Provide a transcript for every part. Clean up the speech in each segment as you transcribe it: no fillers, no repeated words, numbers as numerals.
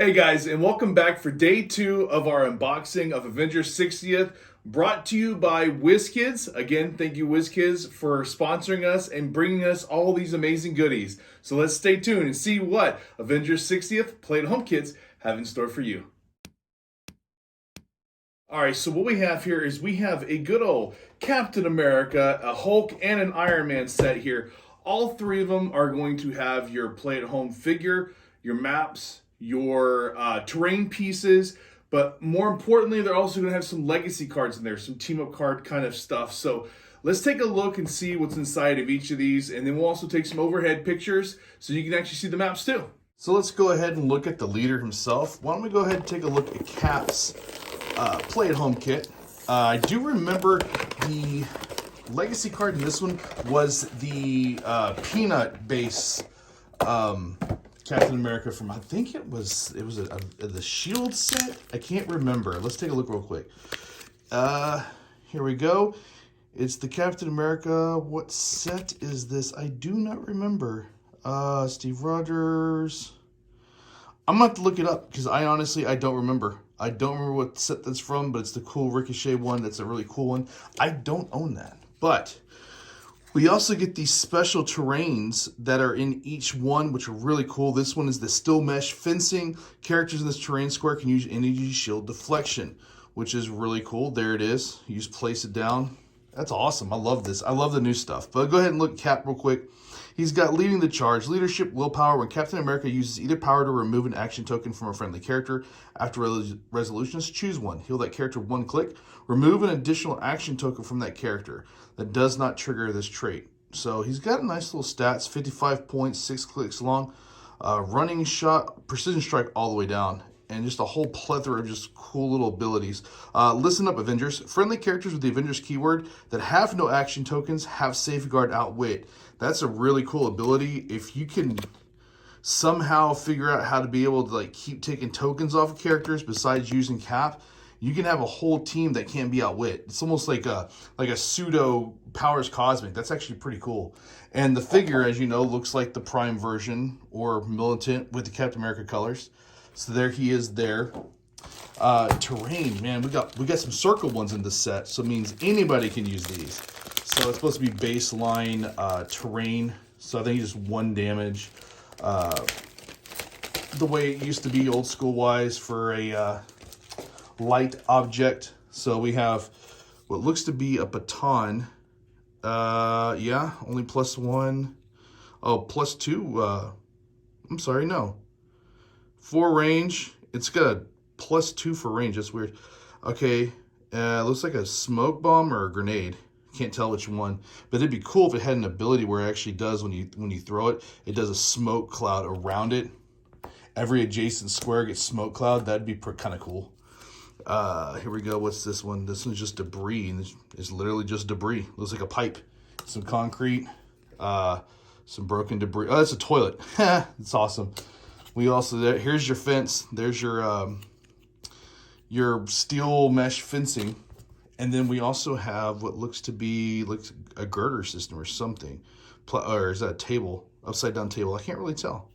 Hey guys, and welcome back for day 2 of our unboxing of Avengers 60th, brought to you by Wizkids. Again, thank you Wizkids for sponsoring us and bringing us all these amazing goodies. So let's stay tuned and see what Avengers 60th Play at Home Kids have in store for you. Alright, so what we have here is we have a good old Captain America, a Hulk, and an Iron Man set here. All three of them are going to have your Play at Home figure, your maps, your terrain pieces, but more importantly, they're also going to have some legacy cards in there, some team up card kind of stuff. So let's take a look and see what's inside of each of these, and then we'll also take some overhead pictures so you can actually see the maps too. So let's go ahead and look at the leader himself. Why don't we go ahead and take a look at Cap's Play at Home kit. I do remember the legacy card in this one was the peanut base Captain America from, I think it was the Shield set. I can't remember. Let's take a look real quick. Here we go. It's the Captain America. What set is this? I do not remember. Steve Rogers. I'm gonna have to look it up because I don't remember. I don't remember what set that's from, but it's the cool Ricochet one. That's a really cool one. I don't own that, but we also get these special terrains that are in each one, which are really cool. This one is the steel mesh fencing. Characters in this terrain square can use energy shield deflection, which is really cool. There it is. You just place it down. That's awesome. I love this. I love the new stuff. But go ahead and look at Cap real quick. He's got leading the charge, leadership, willpower. When Captain America uses either power to remove an action token from a friendly character after resolutions, choose one. Heal that character one click. Remove an additional action token from that character that does not trigger this trait. So he's got nice little stats, 55 points, 6 clicks long, running shot, precision strike all the way down, and just a whole plethora of just cool little abilities. Listen up, Avengers. Friendly characters with the Avengers keyword that have no action tokens have Safeguard Outwit. That's a really cool ability. If you can somehow figure out how to be able to keep taking tokens off of characters besides using Cap, you can have a whole team that can't be outwit. It's almost like a pseudo powers cosmic. That's actually pretty cool. And the figure, as you know, looks like the Prime version or Militant with the Captain America colors. So there he is there. Terrain, man, we got some circle ones in this set, so it means anybody can use these. So it's supposed to be baseline terrain. So I think just 1 damage. The way it used to be old school wise for a light object. So we have what looks to be a baton. Yeah, only +1. Oh, +2. I'm sorry, no. 4 range. It's got a +2 for range. That's weird. Okay, looks like a smoke bomb or a grenade. Can't tell which one, but it'd be cool if it had an ability where it actually does when you throw it, it does a smoke cloud around it. Every adjacent square gets smoke cloud. That'd be kind of cool. Here we go. What's this one? This one's just debris. It's literally just debris. Looks like a pipe, some concrete, some broken debris. Oh, that's a toilet. It's awesome. We also, here's your fence. There's your steel mesh fencing. And then we also have what looks to be a girder system or something. Or is that a table? Upside down table. I can't really tell.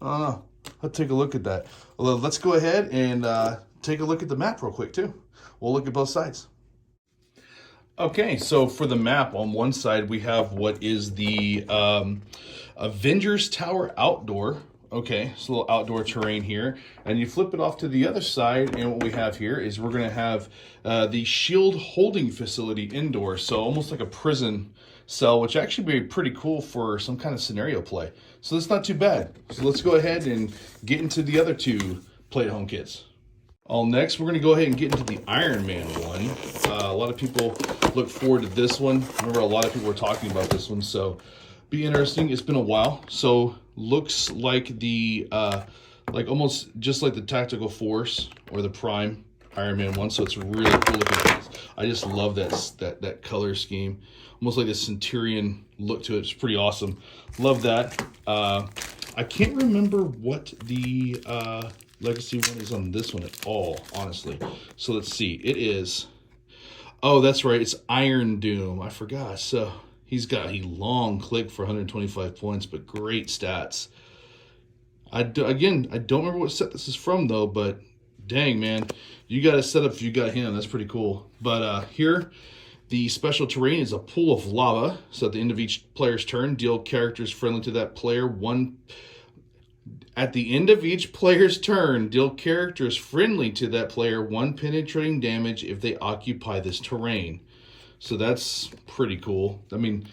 I don't know. I'll take a look at that. Well, let's go ahead and take a look at the map real quick too. We'll look at both sides. Okay, so for the map, on one side we have what is the Avengers Tower Outdoor. Okay, so a little outdoor terrain here. And you flip it off to the other side, and what we have here is we're going to have the shield holding facility indoor. So almost like a prison cell, which actually be pretty cool for some kind of scenario play. So that's not too bad. So let's go ahead and get into the other 2 Play at Home kits. Next, we're going to go ahead and get into the Iron Man one. A lot of people look forward to this one. Remember, a lot of people were talking about this one, so be interesting. It's been a while. So looks like the almost just like the Tactical Force or the Prime Iron Man one. So it's really cool looking. I just love that color scheme, almost like a Centurion look to it. It's pretty awesome. Love that. I can't remember what the legacy one is on this one at all, honestly. So let's see. It is. Oh, that's right. It's Iron Doom. I forgot. So he's got a long click for 125 points, but great stats. Again, I don't remember what set this is from though, but dang, man, you got a setup if you got him. That's pretty cool. But here, the special terrain is a pool of lava. So at the end of each player's turn, deal characters friendly to that player one. At the end of each player's turn, deal characters friendly to that player 1 penetrating damage if they occupy this terrain. So that's pretty cool. I mean,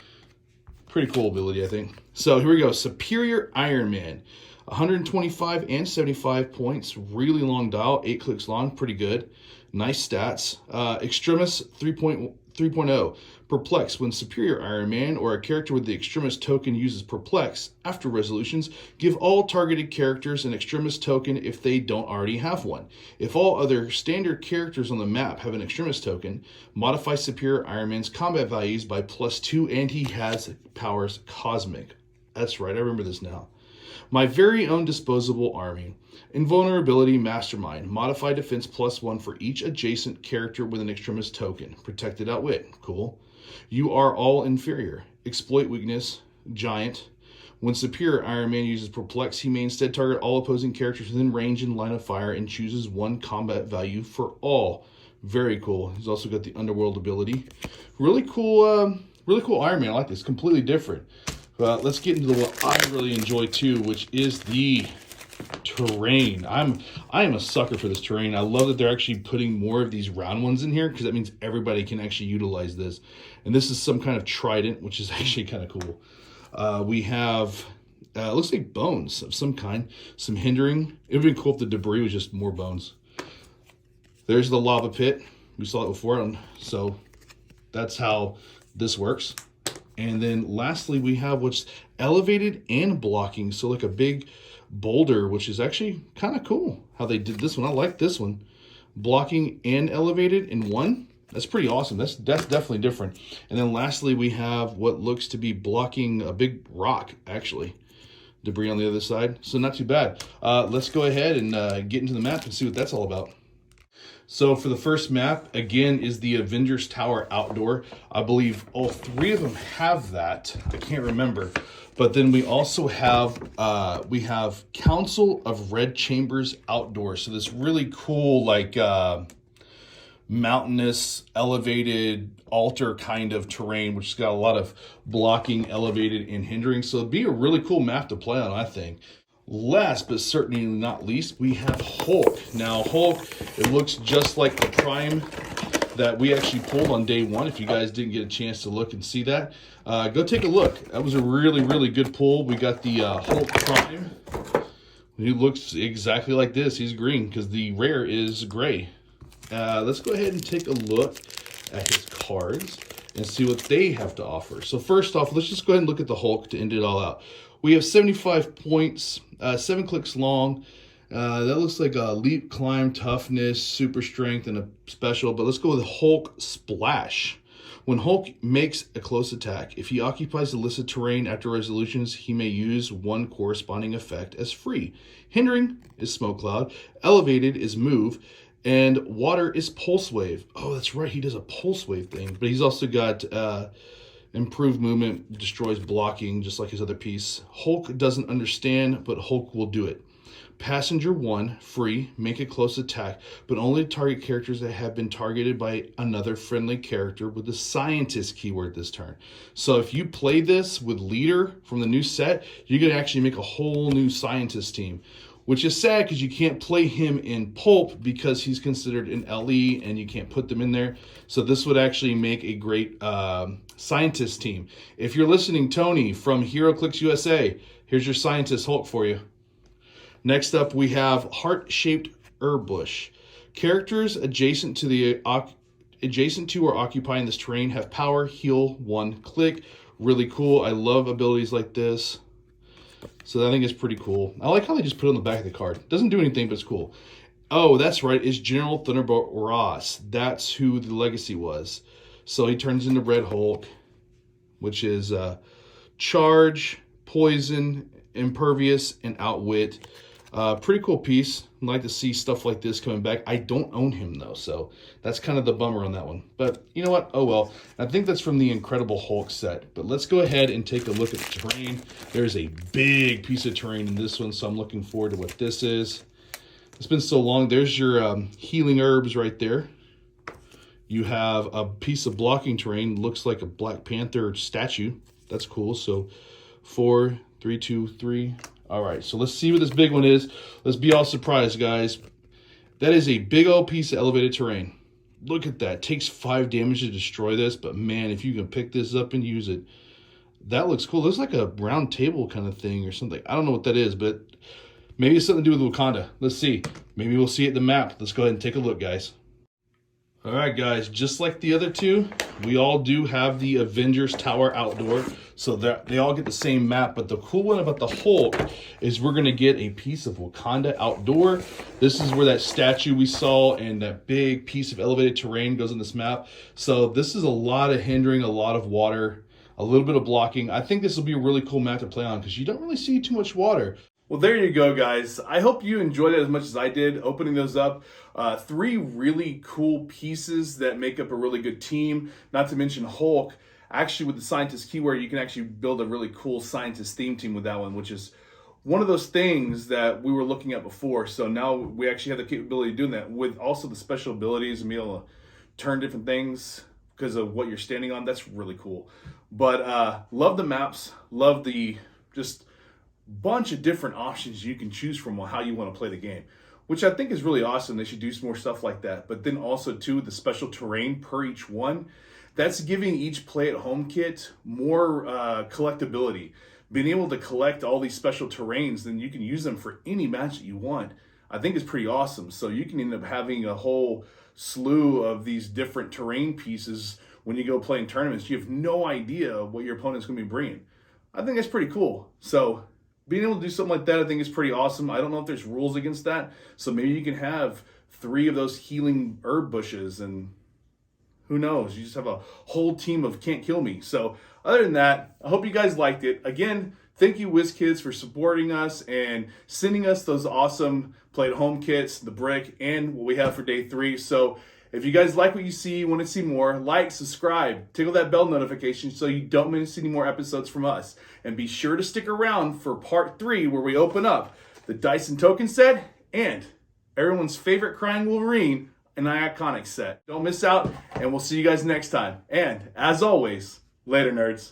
pretty cool ability, I think. So here we go. Superior Iron Man. 125 and 75 points. Really long dial. 8 clicks long. Pretty good. Nice stats. Extremis 3.0. Perplex. When Superior Iron Man or a character with the Extremis token uses Perplex after resolutions, give all targeted characters an Extremis token if they don't already have one. If all other standard characters on the map have an Extremis token, modify Superior Iron Man's combat values by +2, and he has powers Cosmic. That's right, I remember this now. My very own disposable army. Invulnerability Mastermind. Modify defense +1 for each adjacent character with an Extremis token. Protected Outwit. Cool. You are all inferior. Exploit weakness. Giant. When Superior Iron Man uses Perplex, he may instead target all opposing characters within range and line of fire and chooses 1 combat value for all. Very cool. He's also got the Underworld ability. Really cool Iron Man. I like this. Completely different. Let's get into what I really enjoy too, which is the terrain. I am a sucker for this terrain. I love that they're actually putting more of these round ones in here because that means everybody can actually utilize this. And this is some kind of trident, which is actually kind of cool. We have looks like bones of some kind, some hindering. It would be cool if the debris was just more bones. There's the lava pit. We saw it before, so that's how this works. And then lastly, we have what's elevated and blocking. So like a big boulder, which is actually kind of cool how they did this one. I like this one. Blocking and elevated in one. That's pretty awesome. That's definitely different. And then lastly, we have what looks to be blocking a big rock, actually. Debris on the other side. So not too bad. Let's go ahead and get into the map and see what that's all about. So for the first map, again, is the Avengers Tower Outdoor. I believe all 3 of them have that. I can't remember. But then we also have, Council of Red Chambers Outdoor. So this really cool, like, mountainous, elevated, altar kind of terrain, which has got a lot of blocking, elevated, and hindering. So it'd be a really cool map to play on, I think. Last but certainly not least, we have Hulk. Now, Hulk, it looks just like the Prime that we actually pulled on day 1. If you guys didn't get a chance to look and see that, go take a look. That was a really, really good pull. We got the Hulk Prime. He looks exactly like this. He's green because the rare is gray. Let's go ahead and take a look at his cards and see what they have to offer. So first off, let's just go ahead and look at the Hulk to end it all out. We have 75 points, 7 clicks long. That looks like a leap, climb, toughness, super strength, and a special. But let's go with Hulk Splash. When Hulk makes a close attack, if he occupies the listed terrain after resolutions, he may use 1 corresponding effect as free. Hindering is Smoke Cloud. Elevated is Move. And Water is Pulse Wave. Oh, that's right. He does a Pulse Wave thing. But he's also got improved movement, destroys blocking, just like his other piece. Hulk doesn't understand, but Hulk will do it. Passenger 1, free, make a close attack, but only target characters that have been targeted by another friendly character with the Scientist keyword this turn. So if you play this with Leader from the new set, you're going to actually make a whole new Scientist team, which is sad because you can't play him in Pulp because he's considered an LE and you can't put them in there. So this would actually make a great Scientist team. If you're listening, Tony from Heroclix USA, here's your Scientist Hulk for you. Next up, we have Heart-Shaped Herb Bush. Characters adjacent to or occupying this terrain have power, heal, 1 click. Really cool. I love abilities like this. So I think it's pretty cool. I like how they just put it on the back of the card. Doesn't do anything, but it's cool. Oh, that's right. It's General Thunderbolt Ross. That's who the legacy was. So he turns into Red Hulk, which is Charge, Poison, Impervious, and Outwit. Pretty cool piece. I'd like to see stuff like this coming back. I don't own him though, so that's kind of the bummer on that one. But you know what? Oh well. I think that's from the Incredible Hulk set. But let's go ahead and take a look at the terrain. There's a big piece of terrain in this one, so I'm looking forward to what this is. It's been so long. There's your healing herbs right there. You have a piece of blocking terrain. Looks like a Black Panther statue. That's cool. So 4, 3, 2, 3. All right, so let's see what this big one is. Let's be all surprised, guys. That is a big old piece of elevated terrain. Look at that. It takes 5 damage to destroy this, but man, if you can pick this up and use it, that looks cool. It looks like a round table kind of thing or something. I don't know what that is, but maybe it's something to do with Wakanda. Let's see. Maybe we'll see it in the map. Let's go ahead and take a look, guys. All right, guys, just like the other two, we all do have the Avengers Tower Outdoor, so that they all get the same map. But the cool one about the Hulk is we're going to get a piece of Wakanda Outdoor. This is where that statue we saw and that big piece of elevated terrain goes on this map. So this is a lot of hindering, a lot of water, a little bit of blocking. I think this will be a really cool map to play on because you don't really see too much water. Well, there you go, guys. I hope you enjoyed it as much as I did opening those up. 3 really cool pieces that make up a really good team, not to mention Hulk. Actually, with the Scientist Keyword, you can actually build a really cool Scientist theme team with that one, which is one of those things that we were looking at before. So now we actually have the capability of doing that with also the special abilities and be able to turn different things because of what you're standing on. That's really cool. But love the maps, love the just bunch of different options you can choose from on how you want to play the game, which I think is really awesome. They should do some more stuff like that. But then also too, the special terrain per each one, that's giving each play at home kit more collectability. Being able to collect all these special terrains, then you can use them for any match that you want. I think is pretty awesome. So you can end up having a whole slew of these different terrain pieces when you go play in tournaments. You have no idea what your opponent's going to be bringing. I think that's pretty cool. So being able to do something like that, I think is pretty awesome. I don't know if there's rules against that. So maybe you can have 3 of those healing herb bushes and who knows? You just have a whole team of Can't Kill Me. So other than that, I hope you guys liked it. Again, thank you Wizkids for supporting us and sending us those awesome play at home kits, the brick, and what we have for day 3. So if you guys like what you see, want to see more, like, subscribe, tickle that bell notification so you don't miss any more episodes from us. And be sure to stick around for part 3 where we open up the Dyson token set and everyone's favorite crying Wolverine, an iconic set. Don't miss out, and we'll see you guys next time. And as always, later nerds.